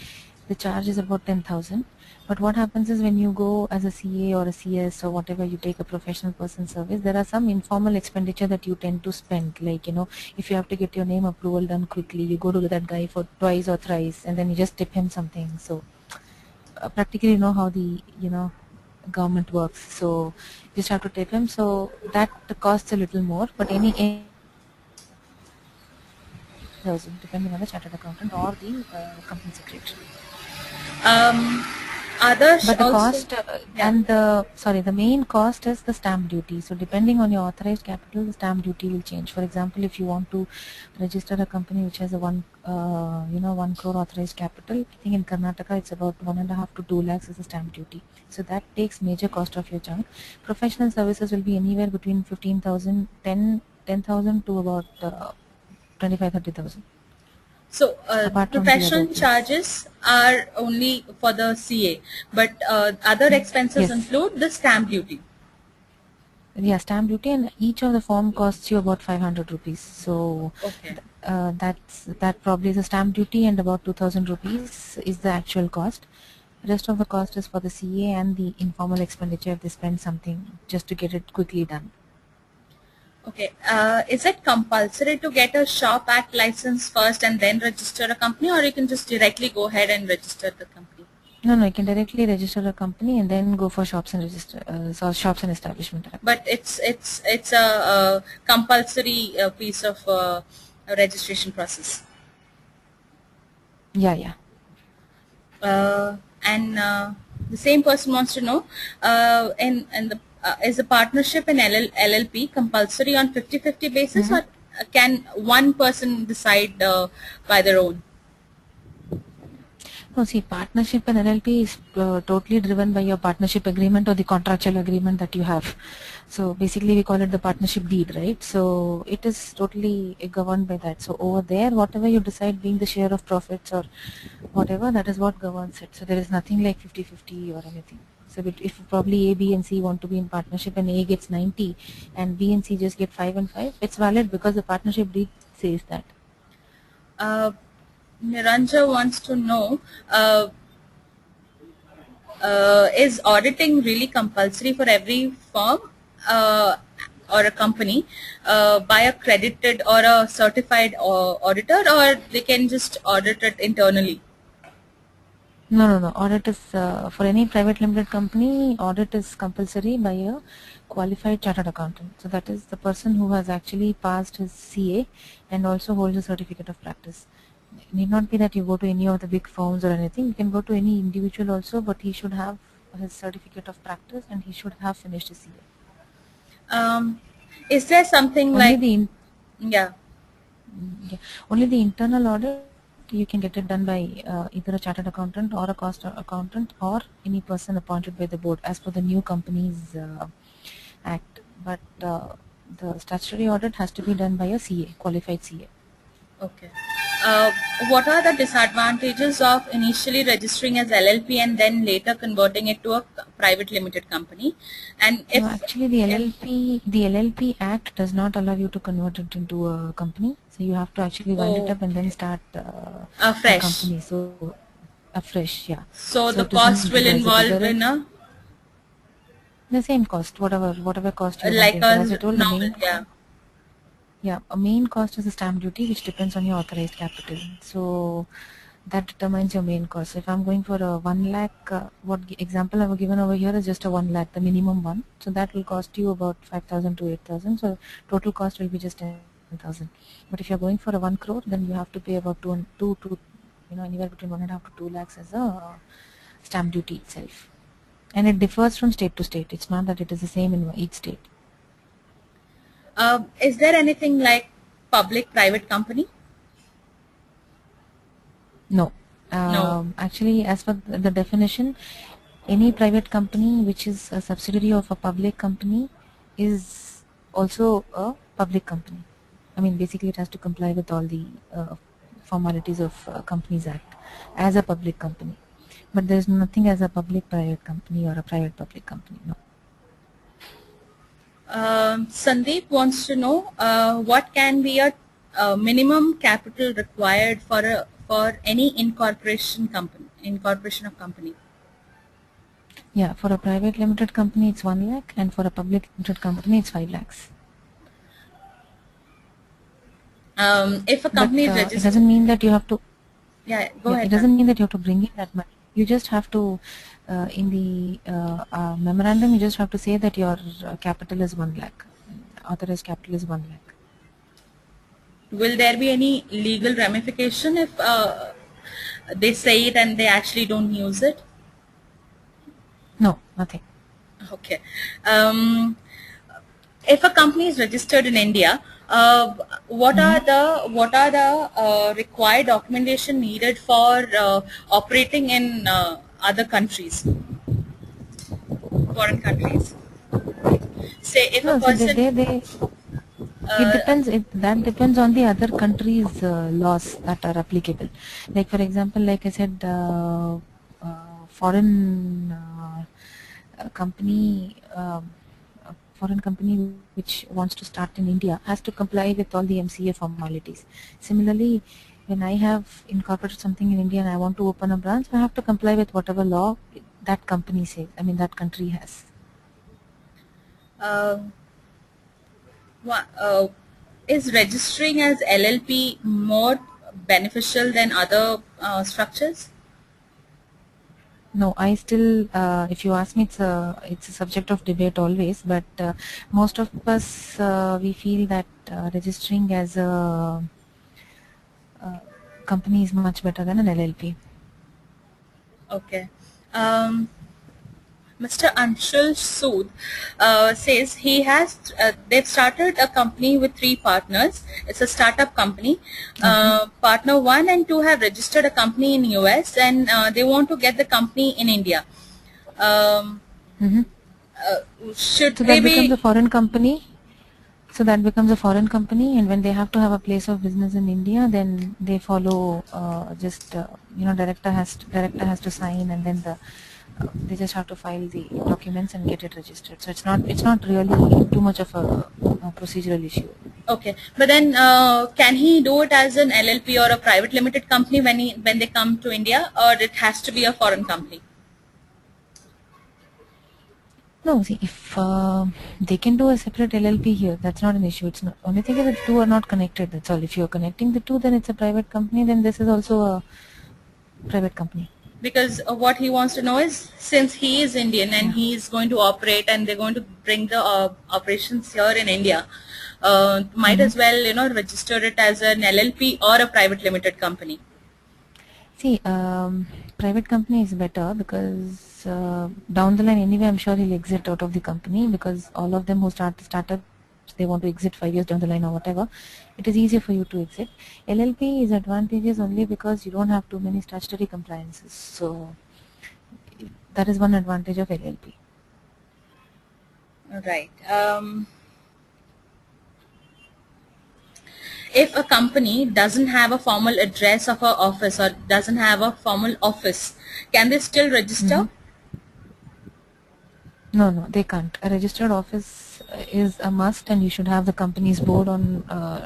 the charge is about 10,000. But what happens is when you go as a CA or a CS or whatever, you take a professional person service, there are some informal expenditure that you tend to spend. Like, if you have to get your name approval done quickly, you go to that guy for twice or thrice, and then you just tip him something. So practically, you know how the, government works. So you just have to tip him. So that costs a little more, but any depending on the chartered accountant or the company secretary. Others but the also, cost and the main cost is the stamp duty. So depending on your authorized capital, the stamp duty will change. For example, if you want to register a company which has a 1 crore authorized capital, I think in Karnataka it's about 1.5 to 2 lakhs is the stamp duty. So that takes major cost of your chunk. Professional services will be anywhere between 10,000 to about 25,000-30,000. So Apart from the professional other fees. charges are only for the CA, but other expenses Yes. include the stamp duty. Yeah, stamp duty, and each of the form costs you about 500 rupees. So Okay. that probably is a stamp duty, and about 2,000 rupees is the actual cost. Rest of the cost is for the CA and the informal expenditure if they spend something just to get it quickly done. Okay. Is it compulsory to get a Shop Act license first and then register a company, or you can just directly go ahead and register the company? No, you can directly register a company and then go for shops and shops and establishment act. But it's a compulsory piece of registration process. Yeah. And the same person wants to know, is the partnership in LLP compulsory on 50-50 basis, or can one person decide by their own? No, see, partnership and LLP is totally driven by your partnership agreement or the contractual agreement that you have. So basically we call it the partnership deed, right? So it is totally governed by that. So over there, whatever you decide being the share of profits or whatever, that is what governs it. So there is nothing like 50-50 or anything. So if probably A, B and C want to be in partnership and A gets 90 and B and C just get 5 and 5, it's valid because the partnership deed says that. Niranja wants to know, is auditing really compulsory for every firm or a company by a credited or a certified auditor, or they can just audit it internally? No. Audit is for any private limited company. Audit is compulsory by a qualified chartered accountant. So that is the person who has actually passed his CA and also holds a certificate of practice. It need not be that you go to any of the big firms or anything. You can go to any individual also, but he should have his certificate of practice and he should have finished his CA. Is there something Only yeah? Only the internal audit you can get it done by either a chartered accountant or a cost accountant or any person appointed by the board as per the new companies act. But the statutory audit has to be done by a CA, qualified CA. Okay. What are the disadvantages of initially registering as LLP and then later converting it to a private limited company? And if no, actually the LLP Act does not allow you to convert it into a company. So you have to actually wind it up and then start a fresh. company. So afresh, yeah. So the cost will involve in the same cost, whatever cost you like want. As I told, the normal, main a main cost is the stamp duty, which depends on your authorized capital. So that determines your main cost. So if I'm going for a 1 lakh, what example I've given over here is just a 1 lakh, the minimum one. So that will cost you about 5,000 to 8,000. So total cost will be just 10,000. But if you're going for a 1 crore, then you have to pay about two to anywhere between 1.5 to 2 lakhs as a stamp duty itself. And it differs from state to state. It's not that it is the same in each state. Is there anything like public-private company? No. Actually, as per the definition, any private company which is a subsidiary of a public company is also a public company. I mean, basically it has to comply with all the formalities of Companies Act as a public company. But there is nothing as a public-private company or a private-public company, no. Sandeep wants to know what can be a minimum capital required for any incorporation of company. Yeah, for a private limited company it's 1 lakh and for a public limited company it's 5 lakhs. If a company is registered, it doesn't mean that you have to. Yeah, go ahead. It doesn't mean that you have to bring in that money. You just have to, in the memorandum, you just have to say that your capital is 1 lakh. Authorized capital is 1 lakh. Will there be any legal ramification if they say it and they actually don't use it? No, nothing. Okay. If a company is registered in India, what are the required documentation needed for operating in other countries, foreign countries? Say if a person. It depends. That depends on the other country's laws that are applicable. Like for example, like I said, foreign company, a foreign company which wants to start in India has to comply with all the MCA formalities. Similarly, when I have incorporated something in India and I want to open a branch, I have to comply with whatever law that company says. I mean that country has. Is registering as LLP more beneficial than other structures? No, I still, if you ask me, it's a subject of debate always. But most of us we feel that registering as a company is much better than an LLP. Okay. Mr. Anshul Sood says they've started a company with 3 partners. It's a startup company. Partner 1 and 2 have registered a company in US, and they want to get the company in India. Should So they that becomes be... a foreign company. So that becomes a foreign company, and when they have to have a place of business in India, then they follow director has to sign, and then they just have to file the documents and get it registered. So it's not really too much of a procedural issue. Okay, but then can he do it as an LLP or a private limited company when they come to India, or it has to be a foreign company? No, see, if they can do a separate LLP here, that's not an issue. It's not. Only thing is that the two are not connected. That's all. If you're connecting the two, then it's a private company. Then this is also a private company. Because what he wants to know is, since he is Indian and he is going to operate and they're going to bring the operations here in India, might as well register it as an LLP or a private limited company. See, private company is better because down the line anyway I'm sure he'll exit out of the company, because all of them who start the startup, they want to exit 5 years down the line or whatever. It is easier for you to exit. LLP is advantageous only because you don't have too many statutory compliances. So that is one advantage of LLP. Right. If a company doesn't have a formal address of an office or doesn't have a formal office, can they still register? No, they can't. A registered office is a must, and you should have the company's board on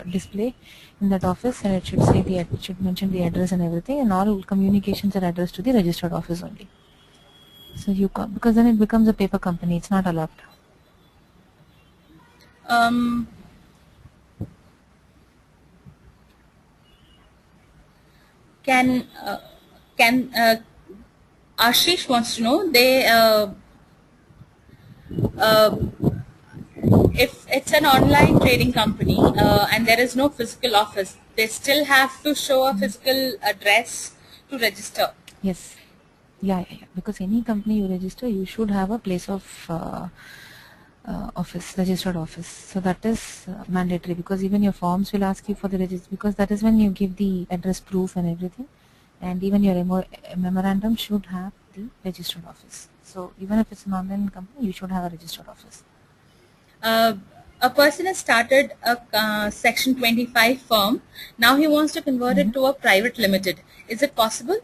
display in that office, and it should say it should mention the address and everything, and all communications are addressed to the registered office only. So you can't, because then it becomes a paper company. It's not allowed. Can Ashish wants to know, if it's an online trading company and there is no physical office, they still have to show a physical address to register. Yes. Yeah. Because any company you register, you should have a place of office, registered office. So that is mandatory, because even your forms will ask you for the register, because that is when you give the address proof and everything, and even your memorandum should have the registered office. So even if it's an online company, you should have a registered office. A person has started a Section 25 firm. Now he wants to convert it to a private limited. Is it possible?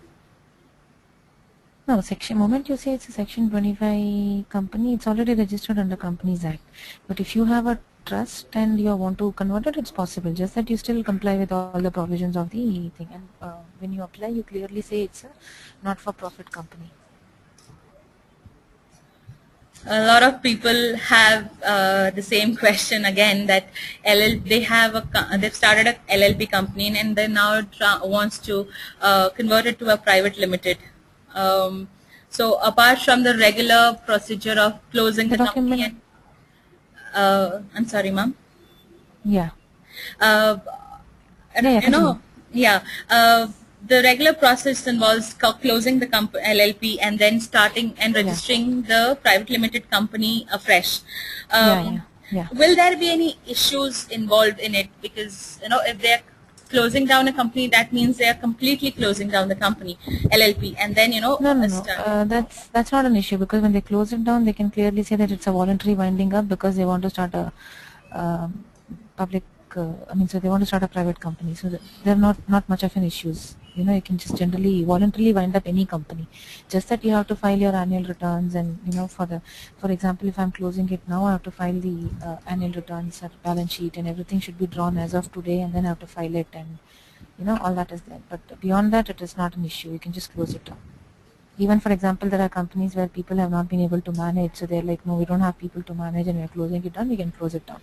No, moment you say it's a Section 25 company, it's already registered under Companies Act. But if you have a trust and you want to convert it, it's possible. Just that you still comply with all the provisions of the thing. And when you apply, you clearly say it's a not-for-profit company. A lot of people have the same question again, that they've started a LLP company and they now wants to convert it to a private limited. So apart from the regular procedure of closing the company and, I'm sorry, ma'am. Yeah. The regular process involves closing the LLP and then starting and registering the private limited company afresh. Will there be any issues involved in it? Because if they're closing down a company, that means they are completely closing down the company, LLP, and then No. That's not an issue, because when they close it down, they can clearly say that it's a voluntary winding up, because they want to start public. So they want to start a private company, so they're not much of an issues. You know, you can just generally voluntarily wind up any company. Just that you have to file your annual returns, and for example, if I'm closing it now, I have to file the annual returns or balance sheet, and everything should be drawn as of today, and then I have to file it, and all that is there. But beyond that, it is not an issue. You can just close it down. Even for example, there are companies where people have not been able to manage, so they're like, no, we don't have people to manage, and we're closing it down. We can close it down.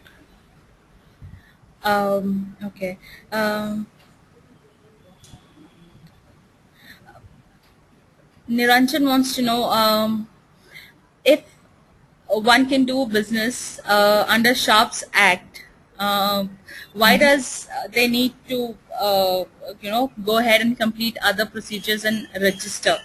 Okay. Niranjan wants to know if one can do business under Sharps Act. Why does they need to go ahead and complete other procedures and register?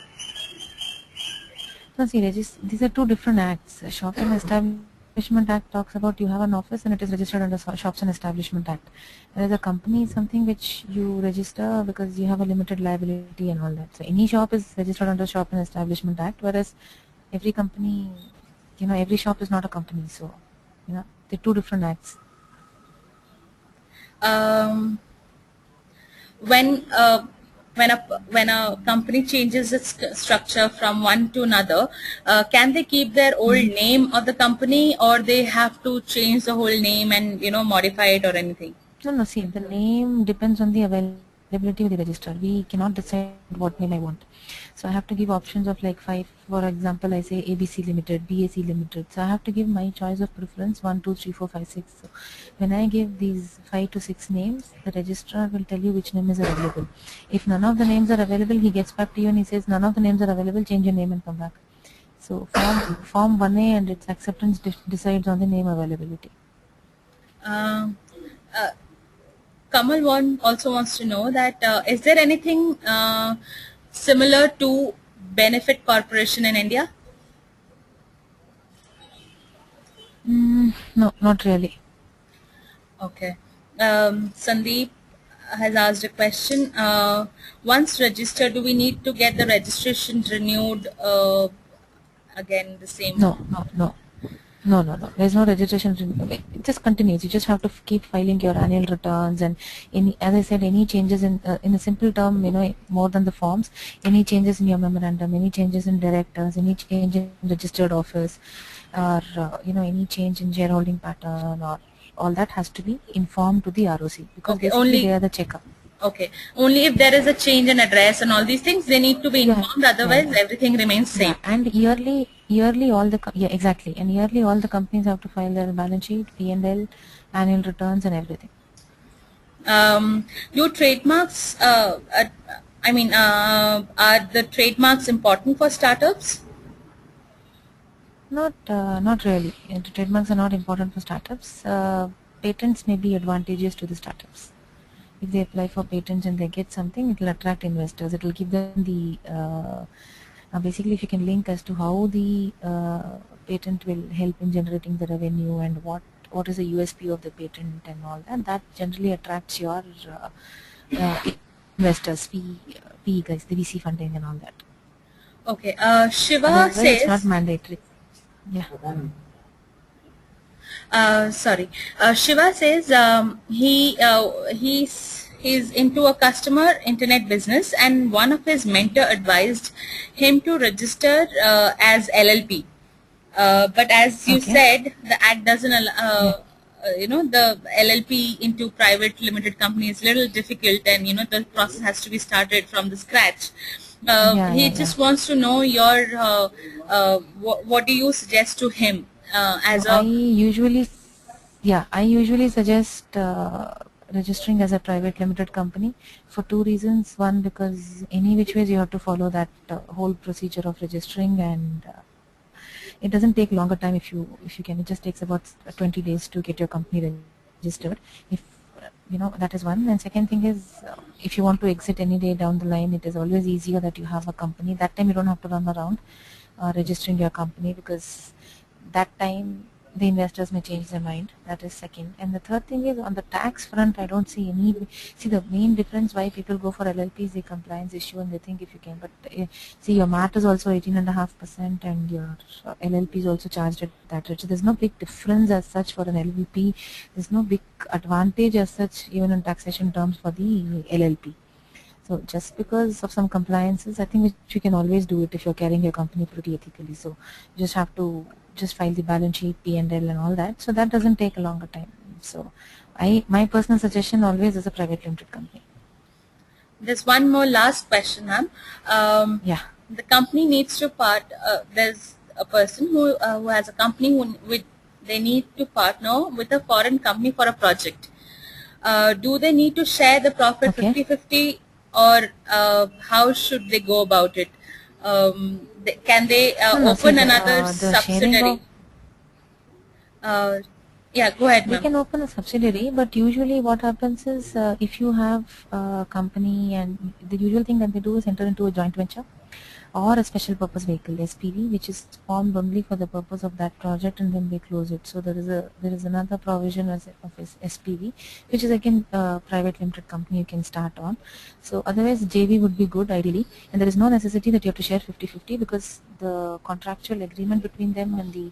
No, see, these are two different acts. Shops and Establishment Act talks about you have an office and it is registered under Shops and Establishment Act. Whereas a company is something which you register because you have a limited liability and all that. So any shop is registered under Shop and Establishment Act, whereas every company, every shop is not a company. So, they're two different acts. When a company changes its structure from one to another, can they keep their old name of the company, or they have to change the whole name and modify it or anything? No. See, the name depends on the availability of the register. We cannot decide what name I want. So I have to give options of like 5. For example, I say ABC Limited, BAC Limited. So I have to give my choice of preference 1, 2, 3, 4, 5, 6. So when I give these 5 to 6 names, the registrar will tell you which name is available. If none of the names are available, he gets back to you and he says none of the names are available, change your name and come back. So form 1A and its acceptance decides on the name availability. Kamal also wants to know that is there anything similar to benefit corporation in India? No, not really. Okay. Sandeep has asked a question. Once registered, do we need to get the registration renewed again the same? No. There's no registration. It just continues. You just have to keep filing your annual returns, and as I said, any changes in a simple term, more than the forms, any changes in your memorandum, any changes in directors, any change in registered office, or any change in shareholding pattern, or all that has to be informed to the ROC, because basically they are the checker. Okay. Only if there is a change in address and all these things, they need to be informed. Otherwise, everything remains same. Yeah, and yearly all the exactly, and yearly all the companies have to file their balance sheet, P&L, annual returns, and everything. Do trademarks? Are the trademarks important for startups? Not really. The trademarks are not important for startups. Patents may be advantageous to the startups. If they apply for patents and they get something, it will attract investors. It will give them the basically, if you can link as to how the patent will help in generating the revenue, and what is the USP of the patent and all that generally attracts your investors, PE guys, the VC funding and all that. Okay. Shiva says it's not mandatory. Yeah. Sorry. Shiva says he's into a customer internet business, and one of his mentor advised him to register as LLP. But as you said, the act doesn't allow. The LLP into private limited company is a little difficult, and the process has to be started from the scratch. He just wants to know your what do you suggest to him I usually suggest registering as a private limited company for 2 reasons. One, because any which ways you have to follow that whole procedure of registering, and it doesn't take longer time if you can. It just takes about 20 days to get your company registered. If that is one. And second thing is, if you want to exit any day down the line, it is always easier that you have a company. That time you don't have to run around registering your company, because that time the investors may change their mind. That is second. And the third thing is on the tax front, I don't see any. See, the main difference why people go for LLP is the compliance issue, and they think if you can. But see, your MAT is also 18.5%, and your LLP is also charged at that rate. So there's no big difference as such for an LLP. There's no big advantage as such, even in taxation terms, for the LLP. So just because of some compliances, I think which you can always do it if you're carrying your company pretty ethically. So you just have to just file the balance sheet, P&L and all that. So that doesn't take a longer time. So my personal suggestion always is a private limited company. There's one more last question, ma'am. Yeah. The company needs to there's a person who has a company they need to partner with a foreign company for a project. Do they need to share the profit 50-50, or how should they go about it? Can they open another subsidiary? Yeah, go ahead, They ma'am. can open a subsidiary, but usually what happens is if you have a company, and the usual thing that they do is enter into a joint venture or a special purpose vehicle, SPV, which is formed only for the purpose of that project, and then they close it. So there is another provision of SPV, which is again a private limited company you can start on. So otherwise JV would be good ideally, and there is no necessity that you have to share 50-50, because the contractual agreement between them and the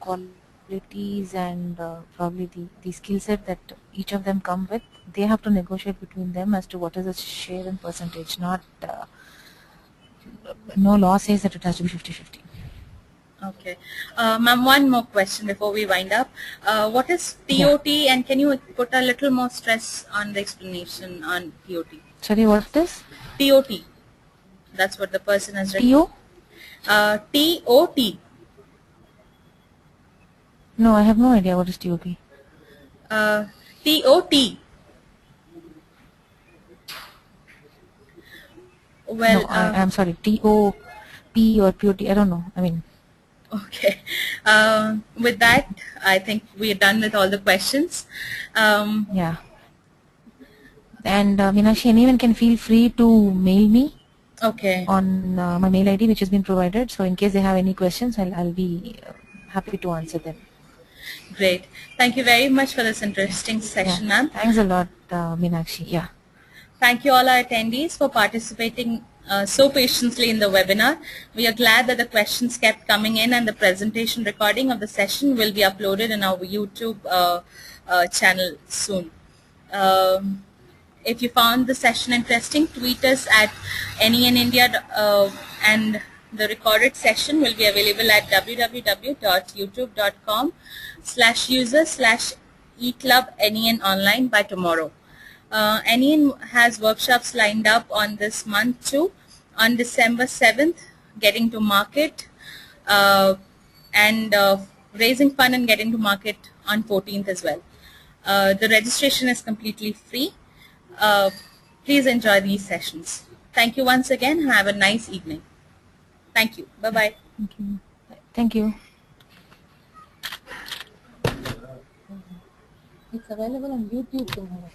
qualities and probably the skill set that each of them come with, they have to negotiate between them as to what is the share and percentage. Not no law says that it has to be 50-50. Okay. Ma'am, one more question before we wind up. What is TOT, and can you put a little more stress on the explanation on TOT? Sorry, what is TOT. That's what the person has written. TO? TOT. No, I have no idea what is TOT. TOT. Well, no, I'm sorry, TOP or POT, I don't know. I mean. Okay. With that, I think we are done with all the questions. Yeah. And Meenakshi, anyone can feel free to mail me. Okay. On my mail ID, which has been provided. So in case they have any questions, I'll be happy to answer them. Great. Thank you very much for this interesting session, ma'am. Thanks a lot, Meenakshi. Yeah. Thank you all our attendees for participating so patiently in the webinar. We are glad that the questions kept coming in, and the presentation recording of the session will be uploaded in our YouTube channel soon. If you found the session interesting, tweet us at NENindia, and the recorded session will be available at www.youtube.com/user/eClubNEN online by tomorrow. NEN has workshops lined up on this month too. On December 7th, getting to market, and raising fund and getting to market on 14th as well. The registration is completely free. Please enjoy these sessions. Thank you once again, and have a nice evening. Thank you. Bye-bye. Thank you. Thank you. It's available on YouTube tomorrow.